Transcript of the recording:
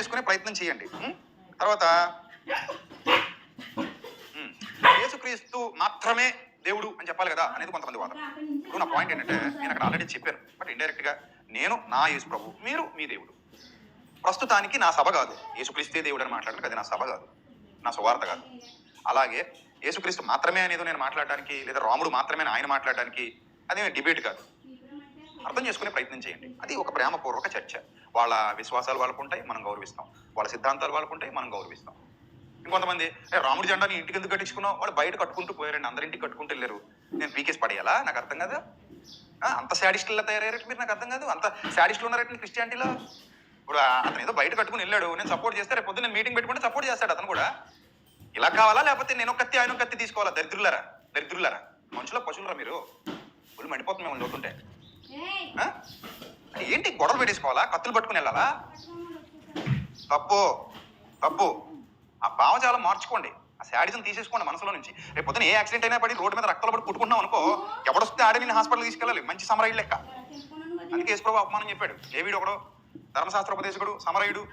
చేసుకునే ప్రయత్నం చేయండి. తర్వాత యేసుక్రీస్తు మాత్రమే దేవుడు అని చెప్పాలి కదా అనేది కొంతమంది వాదన. ఇప్పుడు నా పాయింట్ ఏంటంటే నేను అక్కడ ఆల్రెడీ చెప్పాను, బట్ ఇండైరెక్ట్ గా నేను నా యేసు ప్రభు, మీరు మీ దేవుడు. ప్రస్తుతానికి నా సభ కాదు యేసుక్రీస్తే దేవుడు అని మాట్లాడడానికి, అది నా సభ కాదు, నా సువార్త కాదు. అలాగే యేసుక్రీస్తు మాత్రమే అనేది నేను మాట్లాడడానికి, లేదా రాముడు మాత్రమే ఆయన మాట్లాడడానికి అదే డిబేట్ కాదు. అర్థం చేసుకునే ప్రయత్నం చేయండి. అది ఒక ప్రేమపూర్వక చర్చ. వాళ్ళ విశ్వాసాలు వాళ్ళకు ఉంటాయి, మనం గౌరవిస్తాం. వాళ్ళ సిద్ధాంతాలు వాళ్ళకు ఉంటాయి, మనం గౌరవిస్తాం. ఇంకొంతమంది రాముడి జెండాని ఇంటికి ఎందుకు కట్టించుకున్నావు, వాళ్ళు బయట కట్టుకుంటూ పోయారండి, అందరింటికి కట్టుకుంటూ వెళ్ళారు, నేను పీకేసి పడేయాలా? నాకు అర్థం కాదు. అంత శాడిస్టుల్లో తయారయ్యారట మీరు, నాకు అర్థం కాదు. అంత శాడిస్టులు ఉన్నారట క్రిస్టియానిటీలో. ఇప్పుడు అతను ఏదో బయట కట్టుకుని వెళ్ళాడు, నేను సపోర్ట్ చేస్తే రేపు పొద్దున్న నేను మీటింగ్ పెట్టుకుంటే సపోర్ట్ చేస్తాడు అతను కూడా. ఇలా కావాలా, లేకపోతే నేను కత్తి ఆయన కత్తి తీసుకోవాలా? దరిద్రులారా, దరిద్రులారా, మనుషుల పశువులరా మీరు. ఒళ్ళు మండిపోతుంది మేము లోతుంటే. ఏంటి గొడవలు పెట్టేసుకోవాలా, కత్తులు పట్టుకుని వెళ్ళాలా? తప్పు తప్పు. ఆ భావజాలం మార్చుకోండి, ఆ శాడిజం తీసేసుకోండి మనసులో నుంచి. రేపు పొద్దున ఏ యాక్సిడెంట్ అయినా పడి రోడ్డు మీద రక్తాలు పడి కుట్టుకుంటున్నాం అనుకో, ఎవడొస్తే ఆడే నేను హాస్పిటల్ తీసుకెళ్ళాలి, మంచి సమరయుడు లెక్క. అందుకే యేసుప్రభు అపమానం చెప్పాడు. ఏ వీడు ఒకడో ధర్మశాస్త్రోపదేశకుడు, సమరయుడు,